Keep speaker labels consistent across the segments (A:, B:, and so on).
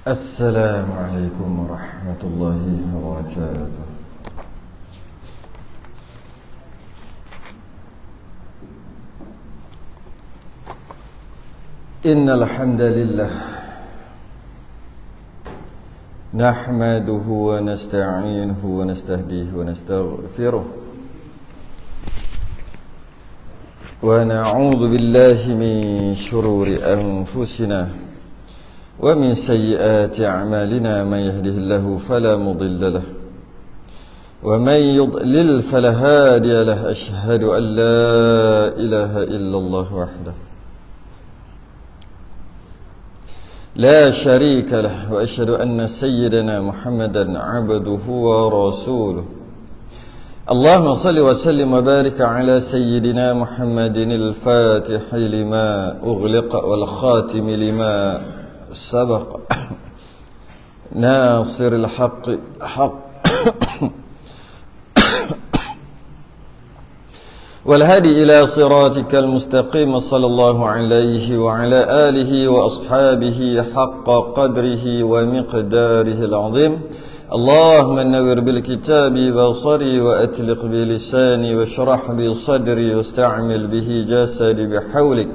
A: السلام عليكم ورحمة الله وبركاته. إن الحمد لله نحمده ونستعينه ونستهديه ونستغفره ونعوذ بالله من شرور أنفسنا ومن سيئات أعمالنا. من يهده الله فلا مضل له ومن يضلل فلا هادي له. أشهد أن لا إله إلا الله وحده لا شريك له وأشهد أن سيدنا محمدا عبده ورسوله. اللهم صل وسلم وبارك على سيدنا محمد الفاتح لما أغلق والخاتم لما سبق ناصر الحق حق والهادي إلى صراطك المستقيم. صلى الله عليه وعلى آله وأصحابه حق قدره ومقداره العظيم. اللهم نور بالكتاب بصري وأتلق بلساني واشرح بصدري واستعمل به جسدي بحولك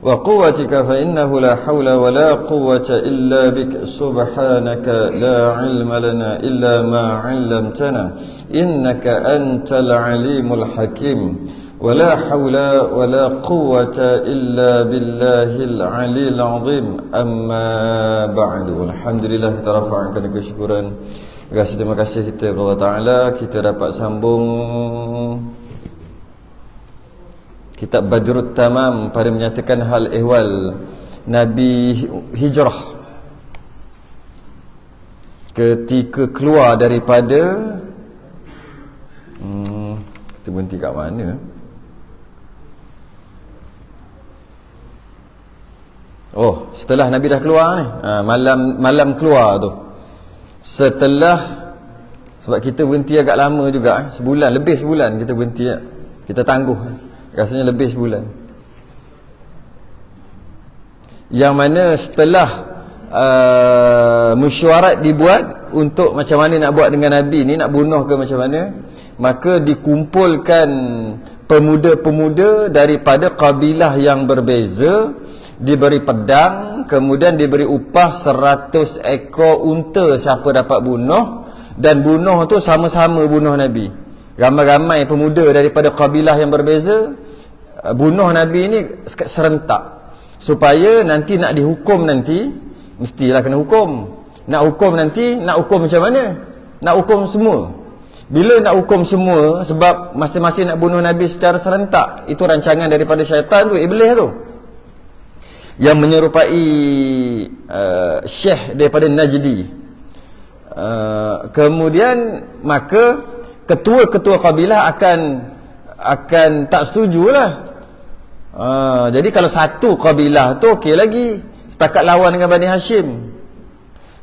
A: وقوتك فإنه لا حول ولا قوة إلا بك. سبحانك لا علم لنا إلا ما علمتنا إنك أنت العليم الحكيم. ولا حول ولا قوة إلا بالله العلي العظيم. أما بعد. Alhamdulillah, kita rafa'kan kesyukuran. Terima kasih kita kepada Allah Ta'ala. Kita dapat sambung Kitab Badrut Tamam pada menyatakan hal ehwal Nabi hijrah ketika keluar daripada kita berhenti kat mana? Oh, setelah Nabi dah keluar ni, malam keluar tu. Setelah, sebab kita berhenti agak lama juga, sebulan, lebih sebulan kita berhenti, kita tangguh, rasanya lebih sebulan. Yang mana setelah mesyuarat dibuat untuk macam mana nak buat dengan Nabi ni, nak bunuh ke macam mana, maka dikumpulkan pemuda-pemuda daripada kabilah yang berbeza, diberi pedang, kemudian diberi upah 100 ekor unta siapa dapat bunuh, dan bunuh tu sama-sama bunuh Nabi. Ramai-ramai pemuda daripada kabilah yang berbeza bunuh Nabi ni serentak, supaya nanti nak dihukum, nanti mestilah kena hukum. Nak hukum nanti, nak hukum macam mana? Nak hukum semua. Bila nak hukum semua, sebab masing-masing nak bunuh Nabi secara serentak, itu rancangan daripada syaitan tu, iblis tu, yang menyerupai Syekh daripada Najdi. Kemudian maka ketua-ketua kabilah akan tak setujulah. Jadi kalau satu kabilah tu okey lagi, setakat lawan dengan Bani Hashim.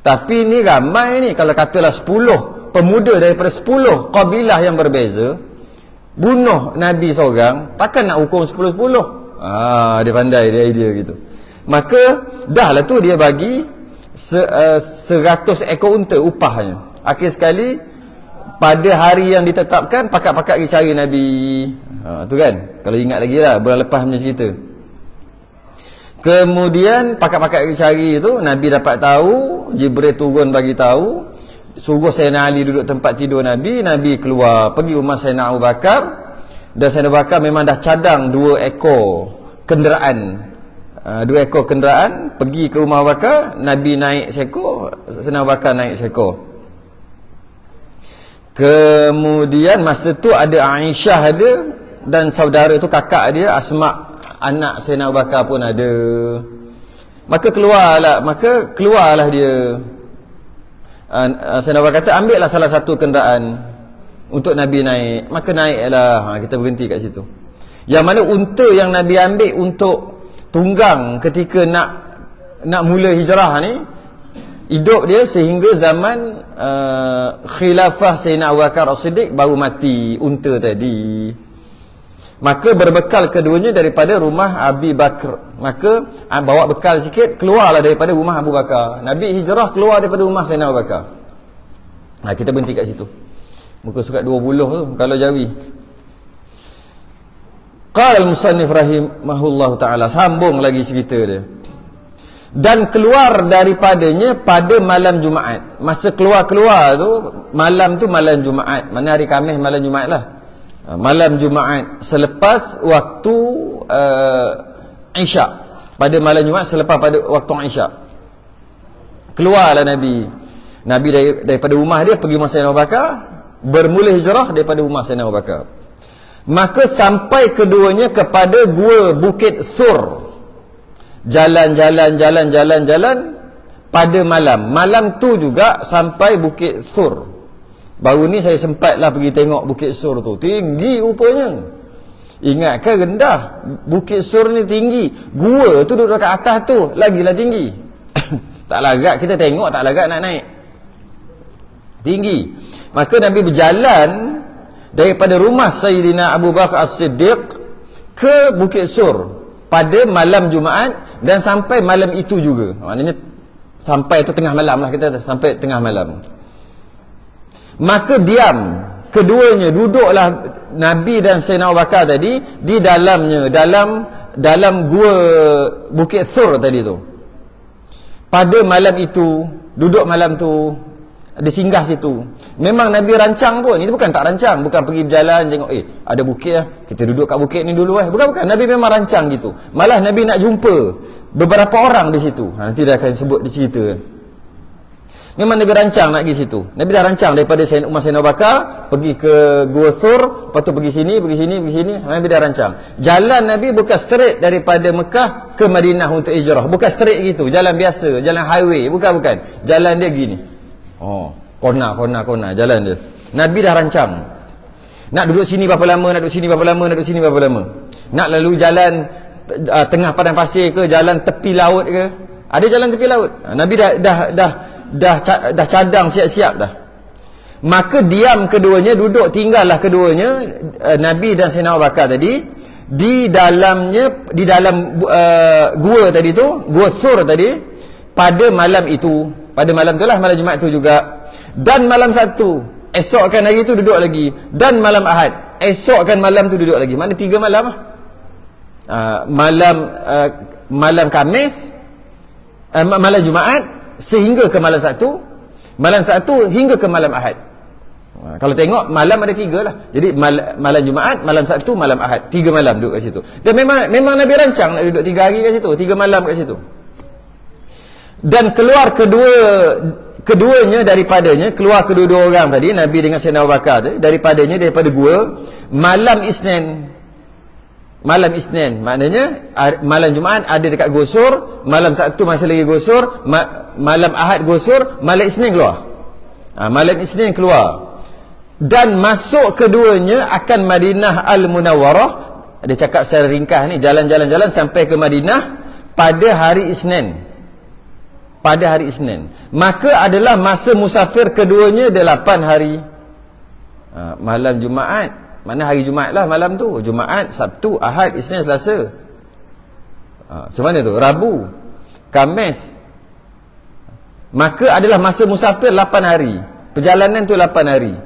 A: Tapi ni ramai ni, kalau katalah 10 pemuda daripada 10 kabilah yang berbeza bunuh Nabi seorang, takkan nak hukum 10-10. Dia pandai, dia idea gitu. Maka dah lah tu dia bagi 100 ekor unta upahnya. Akhir sekali pada hari yang ditetapkan, pakat-pakat pergi cari Nabi. Tu kan, kalau ingat lagi lah, bulan lepas punya cerita. Kemudian pakat-pakat pergi cari tu, Nabi dapat tahu, Jibril turun bagi tahu, suruh Sayyidina Ali duduk tempat tidur Nabi. Nabi keluar pergi rumah Sayyidina Abu Bakar, dan Sayyidina Abu Bakar memang dah cadang 2 ekor kenderaan. 2 ekor kenderaan pergi ke rumah Abu Bakar. Nabi naik seekor, Sayyidina Abu Bakar naik seekor. Kemudian masa tu ada Aisyah ada, dan saudara tu kakak dia Asma, anak Sayyidina Abu Bakar pun ada. Maka keluarlah dia. Sayyidina Abu Bakar kata, ambillah salah satu kenderaan untuk Nabi naik. Maka naiklah. Kita berhenti kat situ. Yang mana unta yang Nabi ambil untuk tunggang ketika nak mula hijrah ni, hidup dia sehingga zaman khilafah Sayyidina Abu Bakar As-Siddiq, baru mati unta tadi. Maka berbekal keduanya daripada rumah Abi Bakr. Maka bawa bekal sikit, keluarlah daripada rumah Abu Bakar. Nabi hijrah keluar daripada rumah Sayyidina Abu Bakar. Kita berhenti kat situ. Muka surat 20 tu kalau Jawi. Qala al-musannif rahimahullah ta'ala, sambung lagi cerita dia. Dan keluar daripadanya pada malam Jumaat. Masa keluar-keluar tu, malam Jumaat. Mana hari Khamis malam Jumaat lah. Malam Jumaat selepas waktu Isyak. Pada malam Jumaat selepas pada waktu Isyak. Keluarlah Nabi daripada rumah dia pergi rumah Sayyidina Abu Bakar, bermula hijrah daripada rumah Sayyidina Abu Bakar. Maka sampai keduanya kepada gua Bukit Sur. Jalan pada malam. Malam tu juga sampai Bukit Sur. Baru ni saya sempatlah pergi tengok Bukit Sur tu. Tinggi rupanya. Ingat kan rendah? Bukit Sur ni tinggi. Gua tu duduk dekat atas tu, lagilah tinggi. Tak larat kita tengok, tak larat nak naik. Tinggi. Maka Nabi berjalan daripada rumah Sayyidina Abu Bakar As-Siddiq ke Bukit Sur pada malam Jumaat dan sampai malam itu juga. Maknanya sampai itu tengah malam lah, kita sampai tengah malam. Maka diam keduanya, duduklah Nabi dan Sayyidina Abu Bakar tadi di dalamnya, dalam gua Bukit Sur tadi tu. Pada malam itu, duduk malam tu, ada singgah situ. Memang Nabi rancang pun. Ini bukan tak rancang, bukan pergi berjalan tengok ada bukit lah, kita duduk kat bukit ni dulu bukan. Nabi memang rancang gitu. Malah Nabi nak jumpa beberapa orang di situ. Nanti dia akan sebut di cerita. Memang Nabi rancang nak pergi situ. Nabi dah rancang daripada rumah Sayyidina Abu Bakar pergi ke Gua Sur, lepas tu pergi sini. Nabi dah rancang. Jalan Nabi bukan straight daripada Mekah ke Madinah untuk hijrah. Bukan straight gitu, jalan biasa, jalan highway, bukan. Jalan dia gini. Kona jalan dia. Nabi dah rancang. Nak duduk sini berapa lama, Nak lalu jalan tengah padang pasir ke, jalan tepi laut ke? Ada jalan tepi laut. Nabi dah cadang siap-siap dah. Maka diam keduanya, duduk tinggallah keduanya, Nabi dan Sayyidina Abu Bakar tadi di dalam gua tadi tu, Gua Sur tadi, pada malam itu. Pada malam itulah, malam Jumaat itu juga. Dan malam Sabtu, esokkan hari itu duduk lagi. Dan malam Ahad, esokkan malam tu duduk lagi. Mana 3 malam lah. Malam Khamis, malam Jumaat sehingga ke malam Sabtu, malam Sabtu hingga ke malam Ahad. Kalau tengok malam ada 3 lah. Jadi malam Jumaat, malam Sabtu, malam Ahad, 3 malam duduk kat situ. Dan memang Nabi rancang nak duduk 3 hari kat situ, 3 malam kat situ. Dan keluar keduanya daripadanya, keluar kedua-dua orang tadi, Nabi dengan Sayyidina Abu Bakar tadi, daripada gua malam Isnin. Maknanya malam Jumaat ada dekat Gua Sur, malam Sabtu masih lagi Gua Sur, malam Ahad Gua Sur, malam Isnin keluar. Malam Isnin keluar. Dan masuk keduanya akan Madinah Al-Munawwarah. Dia cakap secara ringkas ni, jalan sampai ke Madinah pada hari Isnin. Maka adalah masa musafir keduanya 8 hari. Malam Jumaat, mana hari Jumaat lah malam tu. Jumaat, Sabtu, Ahad, Isnin, Selasa. Macam mana tu? Rabu, Khamis. Maka adalah masa musafir 8 hari. Perjalanan tu 8 hari.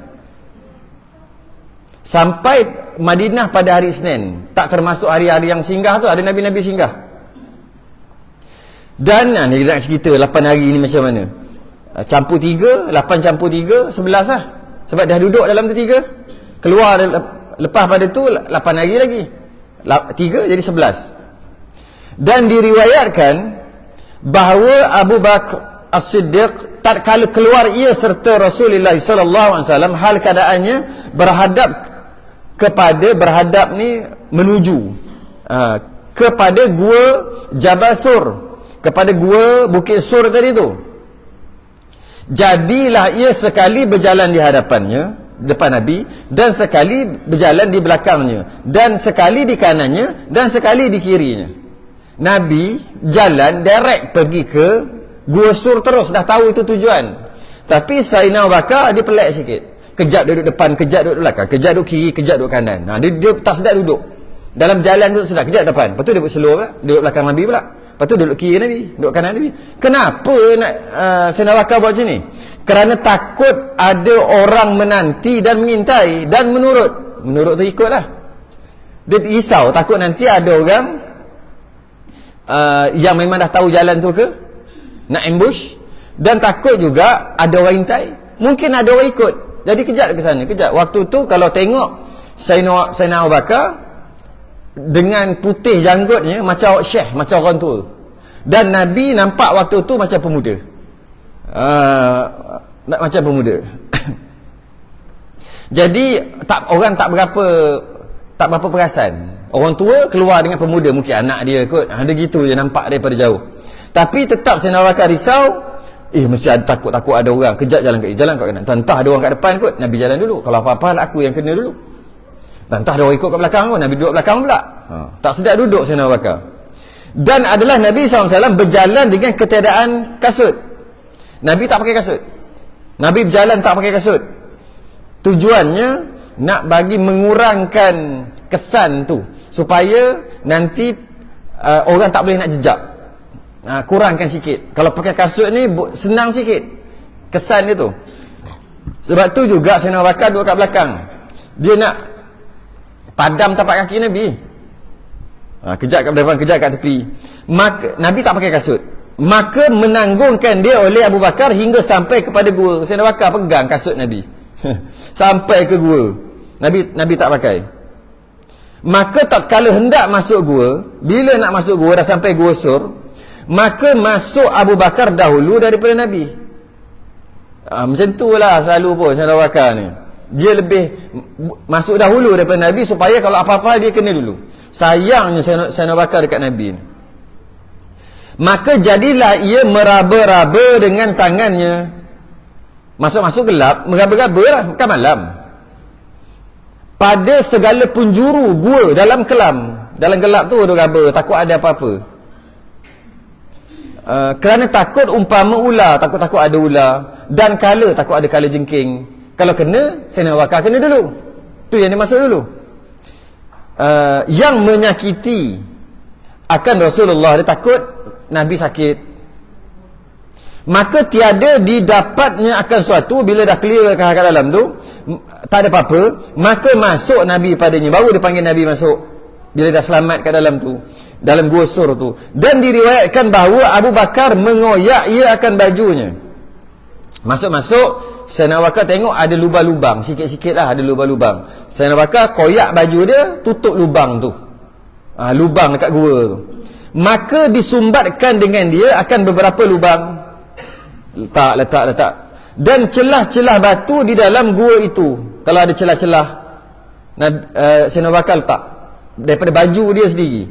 A: Sampai Madinah pada hari Isnin. Tak termasuk hari-hari yang singgah tu. Ada Nabi-Nabi singgah. Dan ni nak cerita 8 hari ni macam mana. Campur 3, 8 campur 3, 11 lah. Sebab dah duduk dalam tu 3. Keluar lepas pada tu 8 hari lagi. 3 jadi 11. Dan diriwayatkan bahawa Abu Bakar As-Siddiq tatkala keluar ia serta Rasulullah sallallahu alaihi wasallam, hal keadaannya berhadap ni menuju kepada gua Jabal Sur, kepada gua Bukit Sur tadi tu. Jadilah ia sekali berjalan di hadapannya, depan Nabi, dan sekali berjalan di belakangnya, dan sekali di kanannya, dan sekali di kirinya. Nabi jalan direct pergi ke Gua Sur terus, dah tahu itu tujuan. Tapi Sayyidina Abu Bakar dia pelik sikit. Kejap duduk depan, kejap duduk belakang, kejap duduk kiri, kejap duduk kanan. Dia tak sedap duduk. Dalam jalan tu sedar, kejap depan. Lepas tu dia duduk slow pula, duduk belakang Nabi pula. Lepas tu duduk kiri Nabi, duduk kanan Nabi. Kenapa nak Sayyidina Abu Bakar buat macam ni? Kerana takut ada orang menanti dan mengintai dan menurut tu ikutlah. Dia risau, takut nanti ada orang yang memang dah tahu jalan tu ke, nak ambush, dan takut juga ada orang intai. Mungkin ada orang ikut. Jadi kejap ke sana, kejap. Waktu tu kalau tengok Sayyidina Abu Bakar dengan putih janggutnya macam syekh, macam orang tua. Dan Nabi nampak waktu tu macam pemuda. Macam pemuda. Jadi orang tak berapa perasan. Orang tua keluar dengan pemuda, mungkin anak dia kot. Ada gitu je nampak daripada jauh. Tapi tetap Sayyidina Abu Bakar risau. Mesti ada takut ada orang. Kejap jalan kat kanan. Entah ada orang kat depan kot. Nabi jalan dulu. Kalau apa-apa lah aku yang kena dulu. Entah ada orang ikut kat belakang kot. Nabi duduk belakang pula. Tak sedap duduk Sayyidina Abu Bakar. Dan adalah Nabi SAW berjalan dengan ketiadaan kasut. Nabi tak pakai kasut. Nabi berjalan tak pakai kasut. Tujuannya nak bagi mengurangkan kesan tu, supaya nanti orang tak boleh nak jejak. Kurangkan sikit. Kalau pakai kasut ni senang sikit kesan dia tu. Sebab tu juga Sayyidina Abu Bakar duduk kat belakang. Dia nak padam tapak kaki Nabi. Kejap kat depan, kejap kat tepi. Maka Nabi tak pakai kasut. Maka menanggungkan dia oleh Abu Bakar hingga sampai kepada gua. Sayyidina Abu Bakar pegang kasut Nabi sampai ke gua. Nabi tak pakai. Maka tatkala hendak masuk gua, bila nak masuk gua dah sampai gua Sur, maka masuk Abu Bakar dahulu daripada Nabi. Macam tu lah selalu pun Sayyidina Abu Bakar ni. Dia lebih masuk dahulu daripada Nabi, supaya kalau apa-apa dia kena dulu. Sayangnya Sayyidina Abu Bakar dekat Nabi ni. Maka jadilah ia meraba-raba dengan tangannya. Masuk-masuk gelap, meraba-raba lah, kan malam. Pada segala penjuru gua dalam kelam. Dalam gelap tu dia raba, takut ada apa-apa. Kerana takut umpama ular, takut ada ular. Dan kala, takut ada kala jengking. Kalau kena, Sayyidina Abu Bakar kena dulu. Tu yang dia masuk dulu. Yang menyakiti akan Rasulullah, dia takut Nabi sakit. Maka tiada didapatnya akan suatu, bila dah clear kat dalam tu, tak ada apa-apa, maka masuk Nabi padanya. Baru dia panggil Nabi masuk, bila dah selamat kat dalam tu, dalam gua Sur tu. Dan diriwayatkan bahawa Abu Bakar mengoyak ia akan bajunya. Masuk-masuk, Sayyidina Abu Bakar tengok ada lubang-lubang, sikit-sikit lah ada lubang-lubang. Sayyidina Abu Bakar koyak baju dia, tutup lubang tu. Lubang dekat gua tu. Maka disumbatkan dengan dia akan beberapa lubang. Letak. Dan celah-celah batu di dalam gua itu. Kalau ada celah-celah, Sayyidina Abu Bakar letak daripada baju dia sendiri.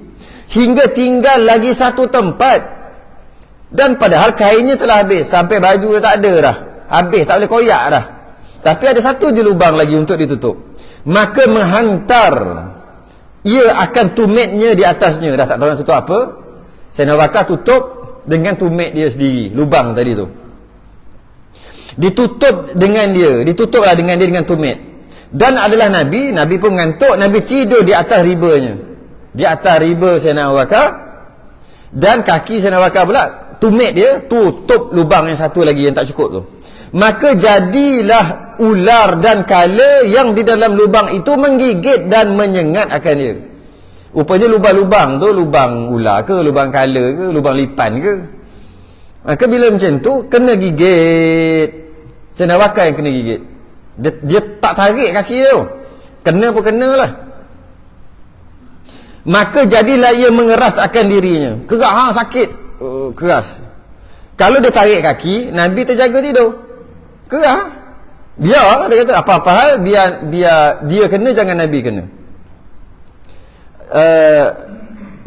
A: Hingga tinggal lagi satu tempat. Dan padahal kainnya telah habis, sampai baju dia tak ada dah, habis, tak boleh koyak dah. Tapi ada satu je lubang lagi untuk ditutup. Maka menghantar ia akan tumitnya di atasnya. Dah tak tahu nak tutup apa, Sayyidina Abu Bakar tutup dengan tumit dia sendiri, lubang tadi tu. Ditutuplah dengan dia dengan tumit. Dan adalah Nabi pun mengantuk, Nabi tidur di atas ribanya. Di atas riba Sayyidina Abu Bakar. Dan kaki Sayyidina Abu Bakar pula, tumit dia tutup lubang yang satu lagi yang tak cukup tu. Maka jadilah ular dan kala yang di dalam lubang itu menggigit dan menyengat akan dia. Rupanya lubang-lubang tu, lubang ular ke, lubang kala ke, lubang lipan ke. Maka bila macam tu, kena gigit. Sayyidina Abu Bakar yang kena gigit. Dia tak tarik kaki dia tu. Kena pun kena lah. Maka jadilah ia mengeras akan dirinya. Kerak, sakit. Keras. Kalau dia tarik kaki, Nabi terjaga tidur. Keras. Dia kata apa-apa hal, biar dia kena, jangan Nabi kena.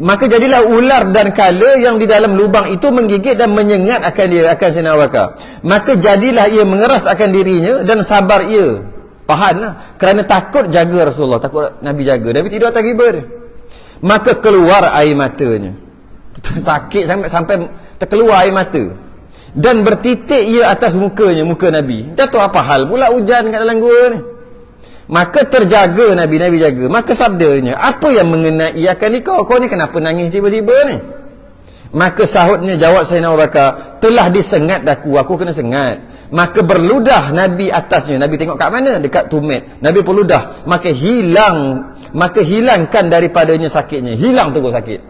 A: Maka jadilah ular dan kala yang di dalam lubang itu menggigit dan menyengat akan dia, akan Sayyidina Abu Bakar. Maka jadilah ia mengeras akan dirinya dan sabar ia. Tahan lah. Kerana takut jaga Rasulullah, takut Nabi jaga. Nabi tidur atas riba dia. Maka keluar air matanya. Sakit sampai terkeluar air mata. Dan bertitik ia atas mukanya, muka Nabi. Jatuh apa hal pula hujan kat dalam gua ni. Maka terjaga Nabi jaga. Maka sabdanya, apa yang mengenai akan ni kau ni kenapa nangis tiba-tiba ni? Maka sahutnya, jawab Sayyidina Abu Bakar, telah disengat aku kena sengat. Maka berludah Nabi atasnya. Nabi tengok kat mana? Dekat tumit. Nabi berludah, maka hilangkan daripadanya sakitnya. Hilang terus sakit.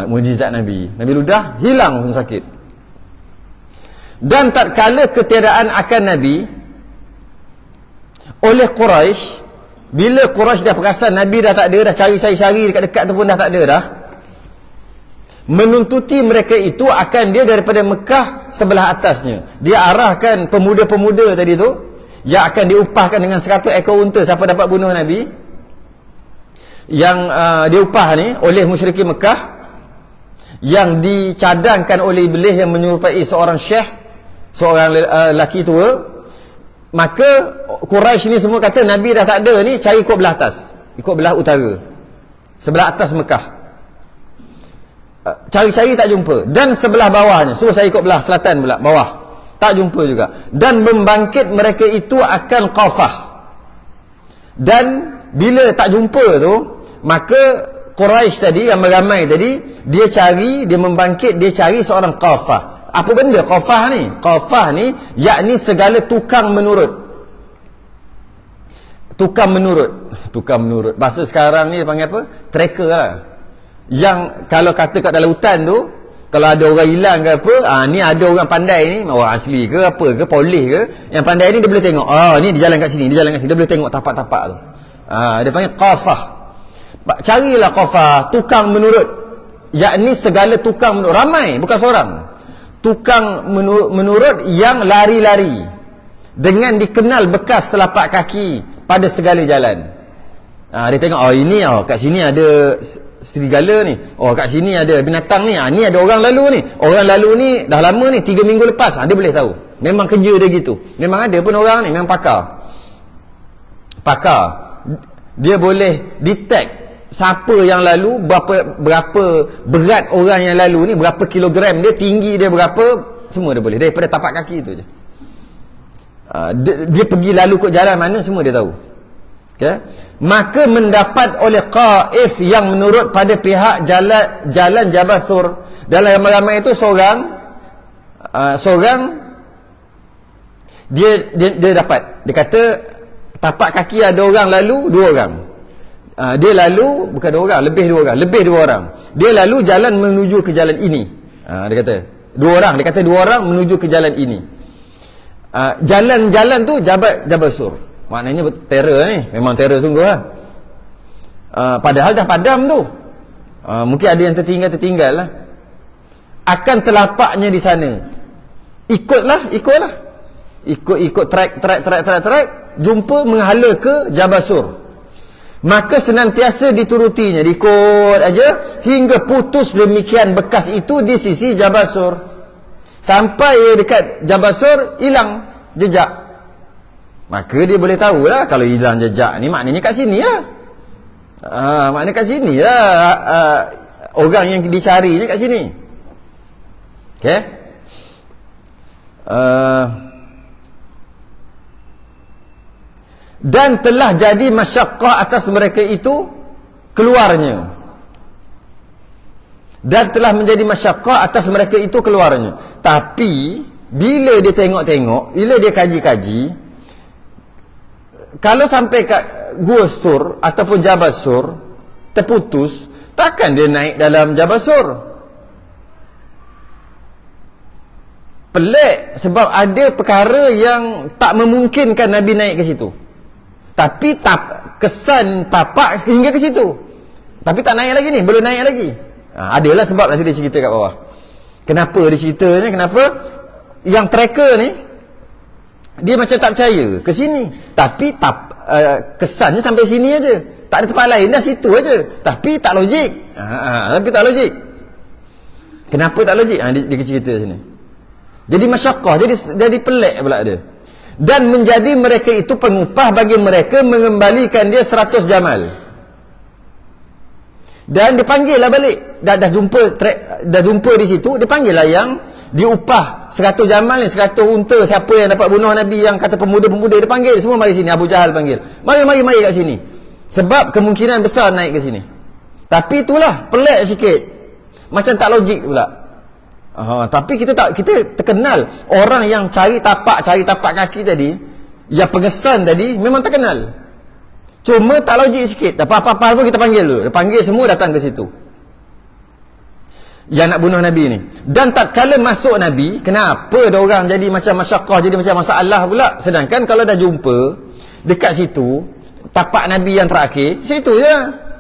A: Mujizat Nabi ludah, hilang pun sakit. Dan tatkala ketiadaan akan Nabi oleh Quraisy, bila Quraisy dah perasan Nabi dah tak ada, dah cari-cari dekat-dekat tu pun dah tak ada dah, menuntuti mereka itu akan dia daripada Mekah sebelah atasnya. Dia arahkan pemuda-pemuda tadi tu yang akan diupahkan dengan 100 ekor unta siapa dapat bunuh Nabi, yang diupah ni oleh musyrikin Mekah, yang dicadangkan oleh Iblis yang menyerupai seorang syekh, seorang lelaki tua. Maka Quraisy ni semua kata Nabi dah tak ada ni, cari ikut belah atas, ikut belah utara, sebelah atas Mekah. Cari-cari tak jumpa. Dan sebelah bawahnya, suruh saya ikut belah selatan pula, bawah, tak jumpa juga. Dan membangkit mereka itu akan Qafah. Dan bila tak jumpa tu, maka Quraisy tadi, yang ramai tadi, dia membangkit, dia cari seorang Qafah. Apa benda Qafah ni? Qafah ni yakni segala tukang menurut. Tukang menurut. Bahasa sekarang ni panggil apa? Tracker lah. Yang kalau kata kat dalam hutan tu, kalau ada orang hilang ke apa, ni ada orang pandai ni, orang asli ke apa ke, polis ke, yang pandai ni dia boleh tengok, ni dia jalan kat sini, dia boleh tengok tapak-tapak tu. Dia panggil Qafah. Carilah Qafah, tukang menurut, yakni segala tukang menurut. Ramai, bukan seorang. Tukang menurut yang lari-lari dengan dikenal bekas telapak kaki pada segala jalan. Dia tengok, ini kat sini ada serigala ni, kat sini ada binatang ni, ni ada orang lalu ni dah lama ni, 3 minggu lepas, dia boleh tahu. Memang kerja dia gitu. Memang ada pun orang ni, memang pakar. Dia boleh detect siapa yang lalu, berapa berat orang yang lalu ni, berapa kilogram dia, tinggi dia berapa, semua dia boleh daripada tapak kaki tu je. Dia pergi lalu kot jalan mana, semua dia tahu. Okay? Maka mendapat oleh Qaif yang menurut pada pihak jalan Jabal Thur. Dalam ramai itu seorang dia dapat, dia kata tapak kaki ada orang lalu, 2 orang. Dia lalu, bukan 2 orang, lebih 2 orang. Dia lalu jalan menuju ke jalan ini. Dia kata 2 orang, dia kata 2 orang menuju ke jalan ini. Jalan tu Jabal Sur. Maknanya terror ni, memang terror sungguh lah. Padahal dah padam tu. Mungkin ada yang tertinggal lah. Akan telapaknya di sana. Ikutlah. Ikut track, jumpa menghala ke Jabal Sur. Maka senantiasa diturutinya, diikut aja hingga putus demikian bekas itu di sisi Jabal Sur. Sampai dekat Jabal Sur, hilang jejak. Maka dia boleh tahulah kalau hilang jejak ni maknanya kat sini lah. Maknanya kat sini lah, orang yang dicari ni kat sini. Okay? Dan telah jadi masyaqqah atas mereka itu keluarnya. Dan telah menjadi masyaqqah atas mereka itu keluarnya. Tapi bila dia tengok-tengok, bila dia kaji-kaji, kalau sampai kat Gua Sur ataupun Jabal Sur terputus, takkan dia naik dalam Jabal Sur. Pelik, sebab ada perkara yang tak memungkinkan Nabi naik ke situ. Tapi kesan tapak hingga ke situ. Tapi tak naik lagi ni, belum naik lagi. Adalah sebab nanti dia cerita kat bawah. Kenapa dia cerita ni? Kenapa yang tracker ni dia macam tak percaya ke sini, tapi kesannya sampai sini aja, tak ada tempat lain dah, situ aja. Tapi tak logik. Kenapa tak logik? Dia cerita sini. Jadi masyaqqah, jadi pelik pula dia. Dan menjadi mereka itu pengupah bagi mereka mengembalikan dia 100 jamal. Dan dipanggil lah balik. Dah jumpa di situ, dipanggil lah yang Diupah 100 jamal ni, 100 unta. Siapa yang dapat bunuh Nabi, yang kata pemuda-pemuda, dia panggil semua mari sini. Abu Jahal panggil, mari kat sini. Sebab kemungkinan besar naik ke sini. Tapi itulah pelik sikit, macam tak logik pula. Tapi kita terkenal orang yang cari tapak kaki tadi, yang pengesan tadi memang terkenal. Cuma tak logik sikit. Apa-apa pun kita panggil dulu. Dia panggil semua datang ke situ, yang nak bunuh Nabi ni. Dan tak kala masuk Nabi, kenapa dia orang jadi macam masyaqqah, jadi macam masalah pula? Sedangkan kalau dah jumpa dekat situ, tapak Nabi yang terakhir, situ je.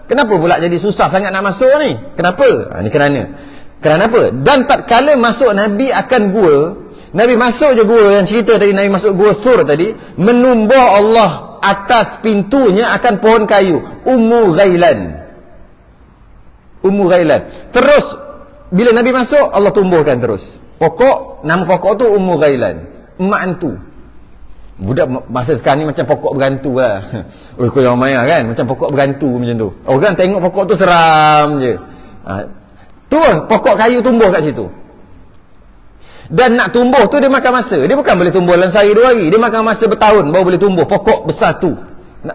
A: Kenapa pula jadi susah sangat nak masuk ni? Kenapa? Ni kerana apa? Dan tak kala masuk Nabi akan gua, Nabi masuk je gua, yang cerita tadi Nabi masuk gua Thur tadi, menumbah Allah atas pintunya akan pohon kayu Ummu Ghailan. Terus bila Nabi masuk, Allah tumbuhkan terus pokok, nama pokok tu Ummu Ghailan, emak antu. Budak masa sekarang ni macam pokok bergantu lah. Kau yang maya kan, macam pokok bergantu macam tu. Orang tengok pokok tu seram je. Tu pokok kayu tumbuh kat situ. Dan nak tumbuh tu dia makan masa. Dia bukan boleh tumbuh dalam sehari 2 hari. Dia makan masa bertahun baru boleh tumbuh pokok besar tu.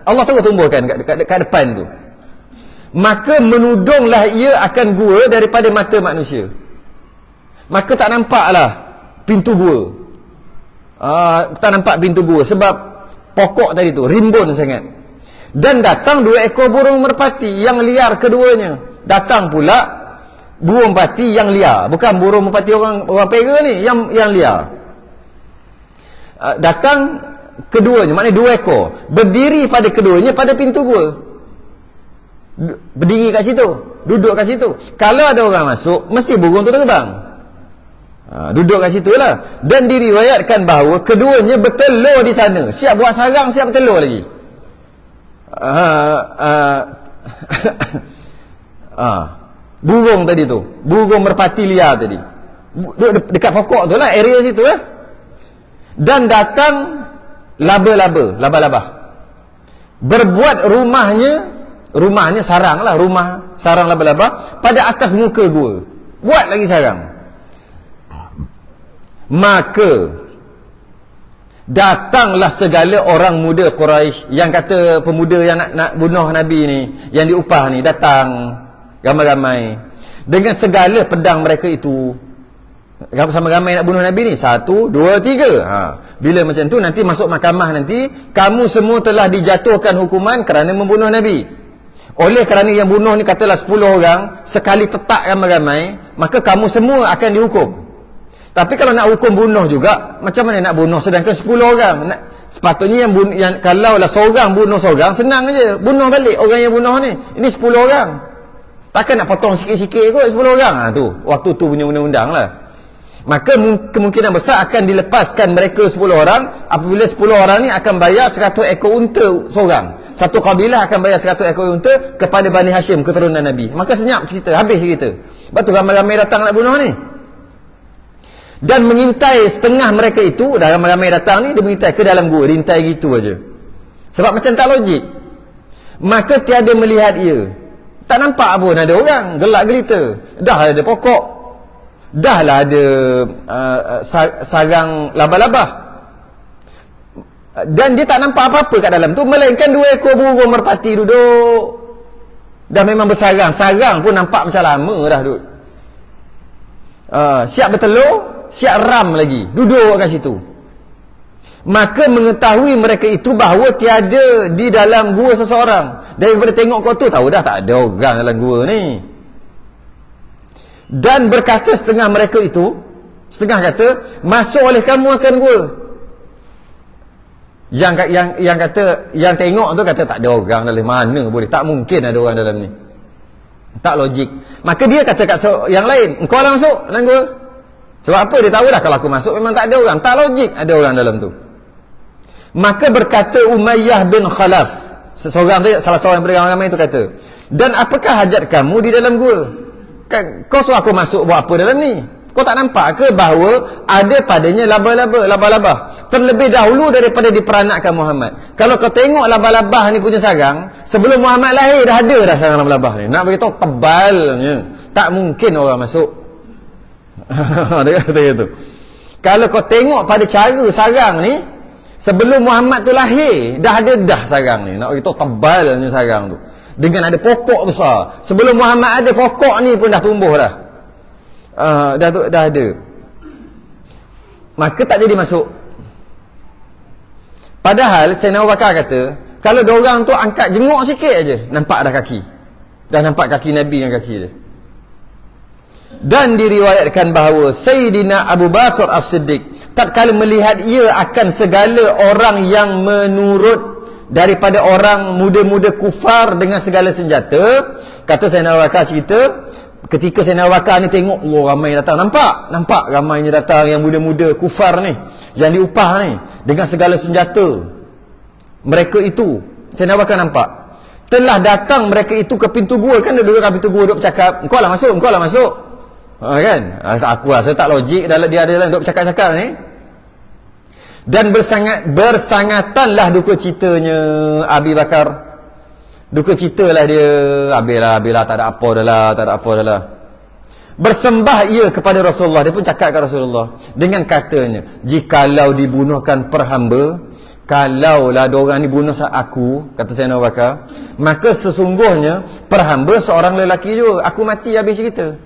A: Allah terus tumbuhkan kat depan tu. Maka menudunglah ia akan gua daripada mata manusia. Maka tak nampaklah pintu gua. Tak nampak pintu gua sebab pokok tadi tu rimbun sangat. Dan datang 2 ekor burung merpati yang liar keduanya. Datang pula burung merpati yang liar, bukan burung merpati orang pera ni, yang liar. Datang keduanya, maknanya 2 ekor, berdiri pada keduanya pada pintu gua. Berdiri kat situ, duduk kat situ. Kalau ada orang masuk, mesti burung tu terbang. Duduk kat situ lah. Dan diriwayatkan bahawa keduanya bertelur di sana. Siap buat sarang, siap bertelur lagi. Burung tadi tu, burung merpati liar tadi, dekat pokok tu lah, area situ lah. Dan datang laba-laba, berbuat rumahnya sarang lah, rumah sarang laba-laba pada atas muka gua. Buat lagi sarang. Maka datanglah segala orang muda Quraisy yang kata pemuda yang nak bunuh Nabi ni, yang diupah ni, datang ramai-ramai dengan segala pedang mereka itu. Ramai-ramai nak bunuh Nabi ni, 1, 2, 3. Bila macam tu nanti masuk mahkamah, nanti kamu semua telah dijatuhkan hukuman kerana membunuh Nabi. Oleh kerana yang bunuh ni katalah 10 orang, sekali tetak ramai-ramai, maka kamu semua akan dihukum. Tapi kalau nak hukum bunuh juga, macam mana nak bunuh sedangkan 10 orang? Sepatutnya yang kalau lah seorang bunuh seorang, senang je bunuh balik orang yang bunuh ni. Ini 10 orang. Takkan nak potong sikit-sikit kot 10 orang. Tu waktu tu punya undang-undang lah. Maka kemungkinan besar akan dilepaskan mereka 10 orang apabila 10 orang ni akan bayar 100 ekor unta seorang. Satu kabilah akan bayar 100 ekor unta kepada Bani Hashim, keturunan Nabi. Maka senyap cerita, habis cerita. Sebab tu ramai-ramai datang nak bunuh ni. Dan mengintai setengah mereka itu, dah ramai-ramai datang ni, dia mengintai ke dalam gua, rintai gitu aja. Sebab macam tak logik. Maka tiada melihat ia. Tak nampak pun ada orang, gelak gelita. Dah ada pokok, dah lah ada sarang laba-laba. Dan dia tak nampak apa-apa kat dalam tu, melainkan 2 ekor burung merpati duduk. Dah memang bersarang, sarang pun nampak macam lama dah duduk. Siap bertelur, siap ram lagi, duduk kat situ. Maka mengetahui mereka itu bahawa tiada di dalam gua seseorang. Daripada tengok kau tu, tahu dah tak ada orang dalam gua ni. Dan berkata setengah mereka itu, setengah kata, masuk oleh kamu akan gua. Yang kata, yang tengok tu kata tak ada orang dalam, mana boleh, tak mungkin ada orang dalam ni, tak logik. Maka dia kata kat yang lain, engkau lah masuk dalam gua. Sebab apa? Dia tahu dah kalau aku masuk memang tak ada orang, tak logik ada orang dalam tu. Maka berkata Umayyah bin Khalaf, seseorang tu, salah seorang daripada orang ramai itu kata, dan apakah hajat kamu di dalam gua? Kau suruh aku masuk buat apa dalam ni? Kau tak nampak ke bahawa ada padanya laba-laba terlebih dahulu daripada diperanakkan Muhammad? Kalau kau tengok laba-laba ni punya sarang, sebelum Muhammad lahir dah ada dah sarang laba-laba ni. Nak beritahu tebalnya, tak mungkin orang masuk. Dia kata gitu. Kalau kau tengok pada cara sarang ni, sebelum Muhammad tu lahir, dah ada dah sarang ni. Nak kita tebalnya sarang tu. Dengan ada pokok besar. Sebelum Muhammad ada pokok ni pun dah tumbuh dah. Dah ada. Maka tak jadi masuk. Padahal Sayyidina Abu Bakar kata, kalau diorang tu angkat jenguk sikit aja, nampak dah kaki. Dah nampak kaki Nabi dengan kaki dia. Dan diriwayatkan bahawa Sayyidina Abu Bakar As-Siddiq tatkala melihat ia akan segala orang yang menurut daripada orang muda-muda kufar dengan segala senjata, kata Sayyidina Abu Bakar cerita, ketika Sayyidina Abu Bakar ni tengok, ramai datang, nampak ramainya datang yang muda-muda kufar ni, yang diupah ni dengan segala senjata. Mereka itu Sayyidina Abu Bakar nampak telah datang mereka itu ke pintu gua. Kan dia duduk kat pintu gua, duduk bercakap, engkau lah masuk. Kan? Aku rasa tak logik dia ada duduk bercakap-cakap ni. Dan bersangatanlah duka citanya Abi Bakar. Duka citalah dia. Habislah tak ada apa dah lah. Bersembah ia kepada Rasulullah. Dia pun cakap kepada Rasulullah dengan katanya, jikalau dibunuhkan per hamba, kalaulah diorang ni bunuh aku, kata Sayyidina Abu Bakar, maka sesungguhnya per hamba seorang lelaki juga. Aku mati habis cerita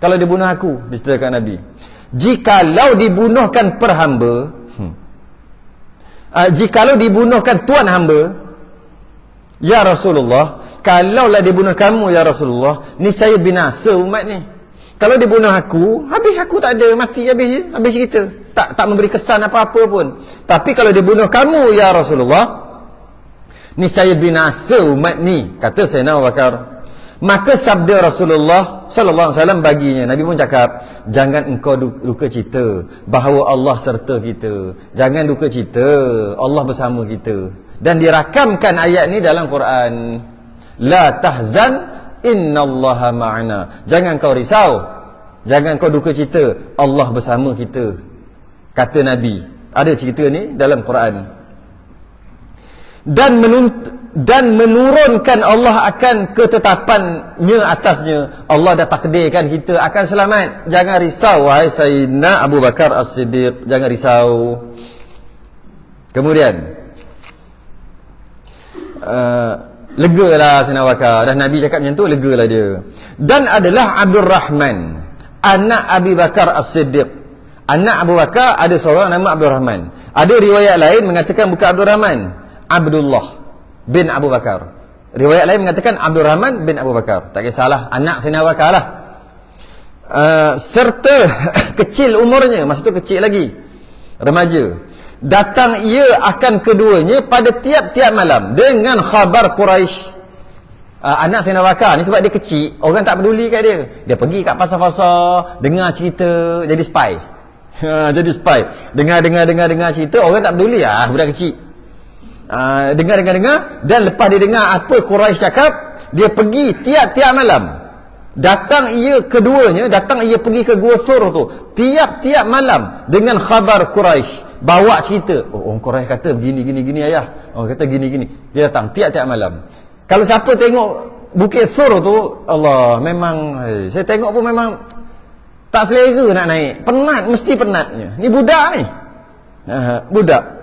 A: kalau dibunuh aku, diceritakan Nabi. Jikalau dibunuhkan per hamba, jikalau dibunuhkan tuan hamba, ya Rasulullah, kalaulah dibunuh kamu ya Rasulullah, niscaya binasa umat ni. Kalau dibunuh aku, habis aku tak ada, mati habis cerita. Tak memberi kesan apa-apa pun. Tapi kalau dibunuh kamu ya Rasulullah, niscaya binasa umat ni, kata Sayyidina Abu Bakar. Maka sabda Rasulullah sallallahu alaihi wasallam baginya, Nabi pun cakap, jangan engkau duka cita bahawa Allah serta kita. Jangan duka cita, Allah bersama kita. Dan dirakamkan ayat ni dalam Quran. La tahzan innallaha ma'ana. Jangan kau risau, jangan kau duka cita, Allah bersama kita, kata Nabi. Ada cerita ni dalam Quran. Dan menurunkan Allah akan ketetapannya atasnya. Allah dah takdirkan kita akan selamat. Jangan risau wahai Sayyidina Abu Bakar As-Siddiq, jangan risau. Kemudian legalah Sayyidina Abu Bakar. Dah Nabi cakap macam tu, legalah dia. Dan adalah Abdul Rahman, anak Abi Bakar As-Siddiq. Anak Abu Bakar ada seorang nama Abdul Rahman. Ada riwayat lain mengatakan bukan Abdul Rahman, Abdullah bin Abu Bakar. Riwayat lain mengatakan Abdul Rahman bin Abu Bakar. Tak kisahlah, anak Sayyidina Abu Bakar lah. Serta kecil umurnya, masa tu kecil lagi, remaja. Datang ia akan keduanya pada tiap-tiap malam dengan khabar Quraisy. Anak Sayyidina Abu Bakar ni sebab dia kecil, orang tak peduli kat dia. Dia pergi kat pasar-pasar, dengar cerita, jadi spy. Jadi spy. Dengar cerita, orang tak peduli, budak kecil. Dengar dan lepas dia dengar apa Quraisy cakap, dia pergi tiap-tiap malam. Datang ia pergi ke Gua Thur tu tiap-tiap malam dengan khabar Quraisy, bawa cerita. Orang Quraisy kata gini ayah. Orang kata gini. Dia datang tiap-tiap malam. Kalau siapa tengok Bukit Thur tu, Allah, memang saya tengok pun memang tak selera nak naik. Mesti penatnya. Ni budak ni. Budak.